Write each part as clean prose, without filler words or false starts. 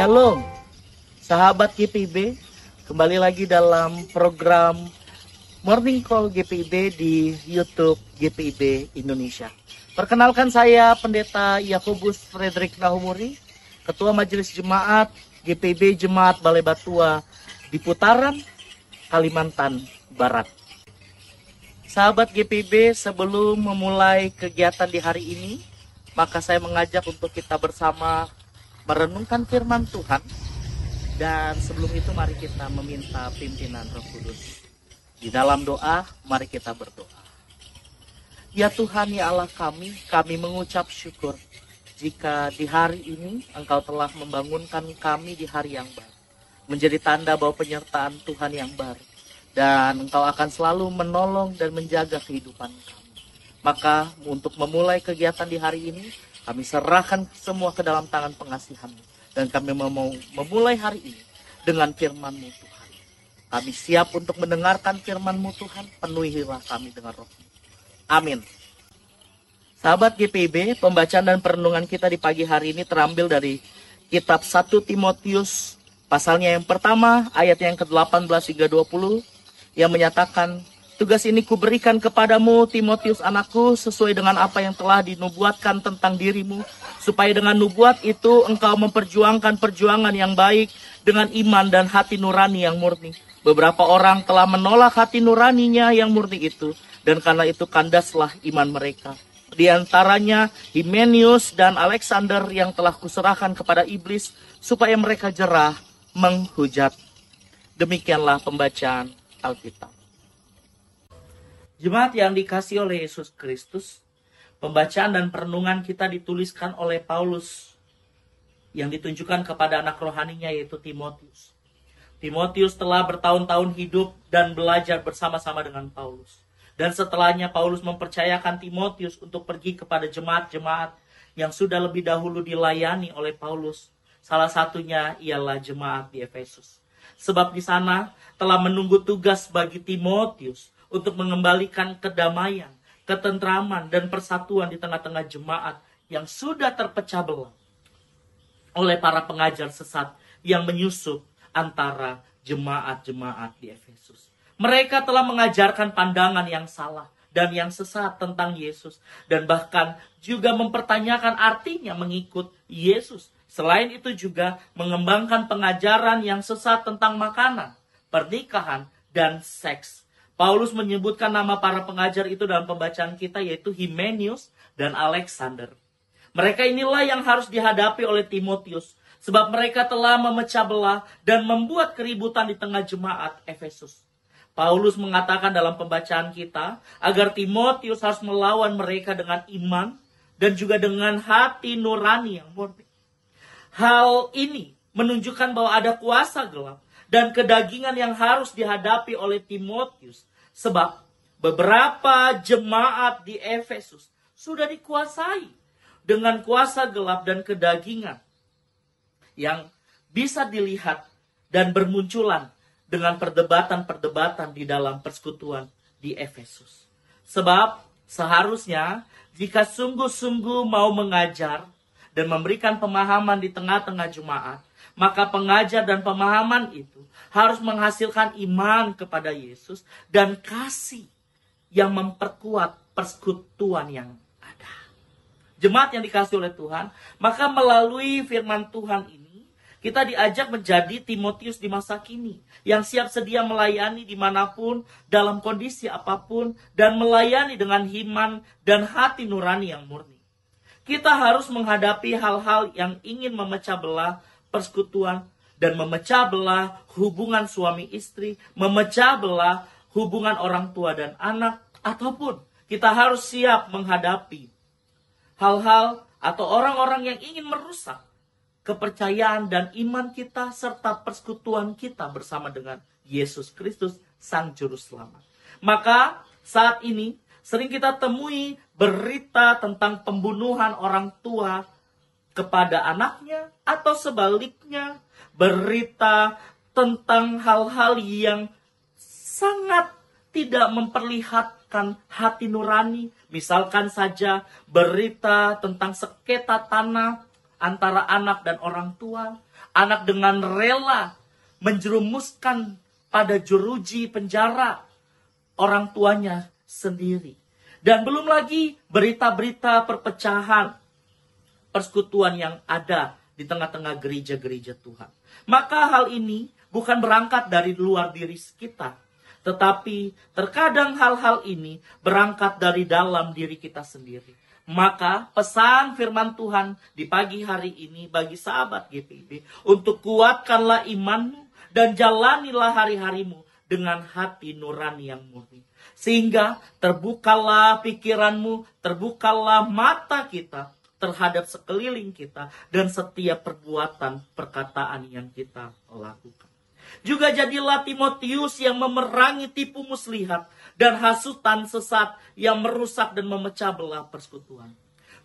Shalom, sahabat GPIB, kembali lagi dalam program Morning Call GPIB di YouTube GPIB Indonesia. Perkenalkan, saya Pendeta Yakobus Frederick Nahumuri, Ketua Majelis Jemaat GPIB Jemaat Balai Batua di Putaran, Kalimantan Barat. Sahabat GPIB, sebelum memulai kegiatan di hari ini, maka saya mengajak untuk kita bersama merenungkan firman Tuhan. Dan sebelum itu mari kita meminta pimpinan Roh Kudus. Di dalam doa, mari kita berdoa. Ya Tuhan, ya Allah kami mengucap syukur jika di hari ini Engkau telah membangunkan kami di hari yang baru, menjadi tanda bahwa penyertaan Tuhan yang baru, dan Engkau akan selalu menolong dan menjaga kehidupan kami. Maka untuk memulai kegiatan di hari ini, kami serahkan semua ke dalam tangan pengasihan-Mu. Dan kami mau memulai hari ini dengan firman-Mu Tuhan. Kami siap untuk mendengarkan firman-Mu Tuhan. Penuhilah kami dengan Roh-Mu. Amin. Sahabat GPIB, pembacaan dan perenungan kita di pagi hari ini terambil dari kitab 1 Timotius. Pasalnya yang pertama, ayat yang ke-18 hingga 20. Yang menyatakan, tugas ini kuberikan kepadamu, Timotius anakku, sesuai dengan apa yang telah dinubuatkan tentang dirimu, supaya dengan nubuat itu engkau memperjuangkan perjuangan yang baik dengan iman dan hati nurani yang murni. Beberapa orang telah menolak hati nuraninya yang murni itu, dan karena itu kandaslah iman mereka. Di antaranya Himenius dan Alexander yang telah kuserahkan kepada iblis, supaya mereka jerah menghujat. Demikianlah pembacaan Alkitab. Jemaat yang dikasihi oleh Yesus Kristus, pembacaan dan perenungan kita dituliskan oleh Paulus yang ditunjukkan kepada anak rohaninya, yaitu Timotius. Timotius telah bertahun-tahun hidup dan belajar bersama-sama dengan Paulus. Dan setelahnya Paulus mempercayakan Timotius untuk pergi kepada jemaat-jemaat yang sudah lebih dahulu dilayani oleh Paulus. Salah satunya ialah jemaat di Efesus. Sebab di sana telah menunggu tugas bagi Timotius untuk mengembalikan kedamaian, ketentraman, dan persatuan di tengah-tengah jemaat yang sudah terpecah belah oleh para pengajar sesat yang menyusup antara jemaat-jemaat di Efesus. Mereka telah mengajarkan pandangan yang salah dan yang sesat tentang Yesus, dan bahkan juga mempertanyakan artinya mengikut Yesus. Selain itu juga mengembangkan pengajaran yang sesat tentang makanan, pernikahan, dan seks. Paulus menyebutkan nama para pengajar itu dalam pembacaan kita, yaitu Himenius dan Alexander. Mereka inilah yang harus dihadapi oleh Timotius, sebab mereka telah memecah belah dan membuat keributan di tengah jemaat Efesus. Paulus mengatakan dalam pembacaan kita agar Timotius harus melawan mereka dengan iman dan juga dengan hati nurani yang murni. Hal ini menunjukkan bahwa ada kuasa gelap dan kedagingan yang harus dihadapi oleh Timotius. Sebab beberapa jemaat di Efesus sudah dikuasai dengan kuasa gelap dan kedagingan yang bisa dilihat dan bermunculan dengan perdebatan-perdebatan di dalam persekutuan di Efesus. Sebab seharusnya jika sungguh-sungguh mau mengajar dan memberikan pemahaman di tengah-tengah jemaat, maka pengajar dan pemahaman itu harus menghasilkan iman kepada Yesus dan kasih yang memperkuat persekutuan yang ada. Jemaat yang dikasihi oleh Tuhan, maka melalui firman Tuhan ini, kita diajak menjadi Timotius di masa kini, yang siap sedia melayani dimanapun, dalam kondisi apapun, dan melayani dengan iman dan hati nurani yang murni. Kita harus menghadapi hal-hal yang ingin memecah belah persekutuan dan memecah belah hubungan suami istri, memecah belah hubungan orang tua dan anak, ataupun kita harus siap menghadapi hal-hal atau orang-orang yang ingin merusak kepercayaan dan iman kita serta persekutuan kita bersama dengan Yesus Kristus, Sang Juru Selamat. Maka saat ini sering kita temui berita tentang pembunuhan orang tua kepada anaknya, atau sebaliknya berita tentang hal-hal yang sangat tidak memperlihatkan hati nurani. Misalkan saja berita tentang sengketa tanah antara anak dan orang tua, Anak dengan rela menjerumuskan pada jeruji penjara orang tuanya sendiri. Dan belum lagi berita-berita perpecahan, persekutuan yang ada di tengah-tengah gereja-gereja Tuhan. Maka hal ini bukan berangkat dari luar diri kita, tetapi terkadang hal-hal ini berangkat dari dalam diri kita sendiri. Maka pesan firman Tuhan di pagi hari ini bagi sahabat GPIB, untuk kuatkanlah imanmu dan jalanilah hari-harimu dengan hati nurani yang murni. Sehingga terbukalah pikiranmu, terbukalah mata kita terhadap sekeliling kita dan setiap perbuatan perkataan yang kita lakukan. Juga jadilah Timotius yang memerangi tipu muslihat dan hasutan sesat yang merusak dan memecah belah persekutuan.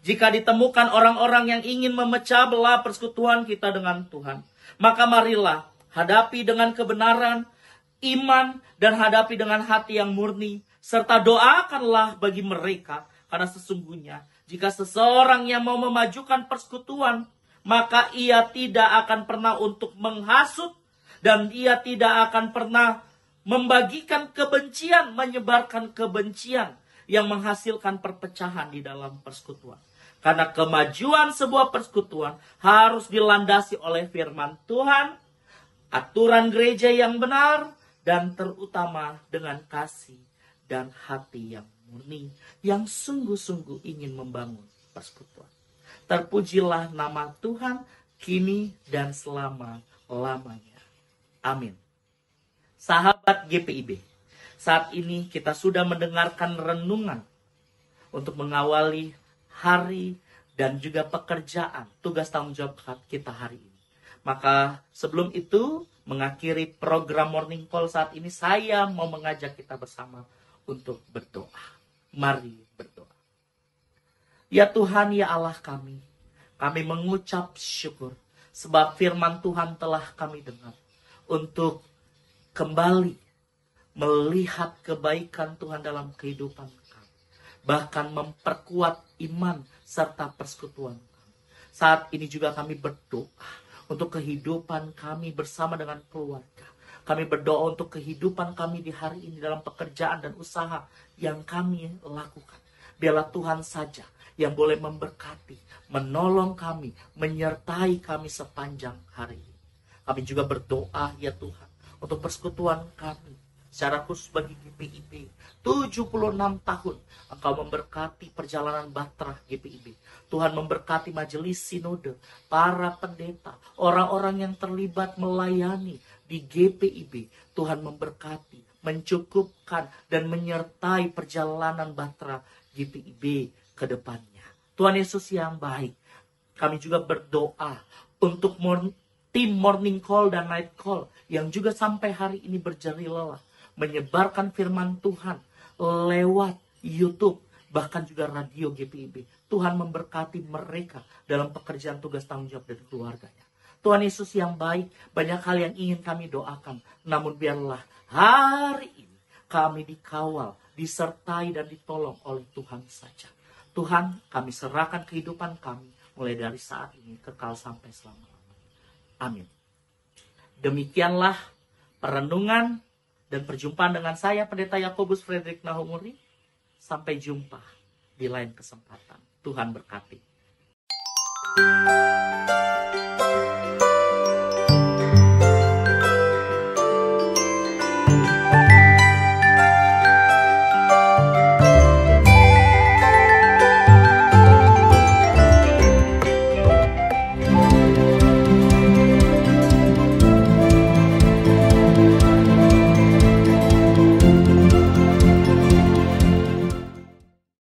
Jika ditemukan orang-orang yang ingin memecah belah persekutuan kita dengan Tuhan, maka marilah hadapi dengan kebenaran, iman, dan hadapi dengan hati yang murni, serta doakanlah bagi mereka, karena sesungguhnya jika seseorang yang mau memajukan persekutuan, maka ia tidak akan pernah untuk menghasut, dan ia tidak akan pernah membagikan kebencian, menyebarkan kebencian yang menghasilkan perpecahan di dalam persekutuan. Karena kemajuan sebuah persekutuan harus dilandasi oleh firman Tuhan, aturan gereja yang benar, dan terutama dengan kasih dan hati yang murni, yang sungguh-sungguh ingin membangun persekutuan. Terpujilah nama Tuhan kini dan selama-lamanya. Amin. Sahabat GPIB, saat ini kita sudah mendengarkan renungan untuk mengawali hari dan juga pekerjaan, tugas tanggung jawab kita hari ini. Maka sebelum itu, mengakhiri program Morning Call saat ini, saya mau mengajak kita bersama untuk berdoa. Mari berdoa. Ya Tuhan, ya Allah kami mengucap syukur sebab firman Tuhan telah kami dengar, untuk kembali melihat kebaikan Tuhan dalam kehidupan kami, bahkan memperkuat iman serta persekutuan kami. Saat ini juga kami berdoa untuk kehidupan kami bersama dengan keluarga. Kami berdoa untuk kehidupan kami di hari ini dalam pekerjaan dan usaha yang kami lakukan. Biarlah Tuhan saja yang boleh memberkati, menolong kami, menyertai kami sepanjang hari ini. Kami juga berdoa ya Tuhan untuk persekutuan kami, secara khusus bagi GPIB. 76 tahun Engkau memberkati perjalanan Batrah GPIB. Tuhan memberkati majelis sinode, para pendeta, orang-orang yang terlibat melayani di GPIB. Tuhan memberkati, mencukupkan, dan menyertai perjalanan Batrah GPIB ke depannya. Tuhan Yesus yang baik, kami juga berdoa untuk tim Morning Call dan Night Call yang juga sampai hari ini berjerih lelah menyebarkan firman Tuhan lewat YouTube, bahkan juga radio GPIB. Tuhan memberkati mereka dalam pekerjaan tugas tanggung jawab dari keluarganya. Tuhan Yesus yang baik, banyak hal yang ingin kami doakan, namun biarlah hari ini kami dikawal, disertai dan ditolong oleh Tuhan saja. Tuhan, kami serahkan kehidupan kami mulai dari saat ini kekal sampai selama-lamanya. Amin. Demikianlah perenungan dan perjumpaan dengan saya, Pendeta Yakobus Frederick Nahumuri. Sampai jumpa di lain kesempatan. Tuhan berkati.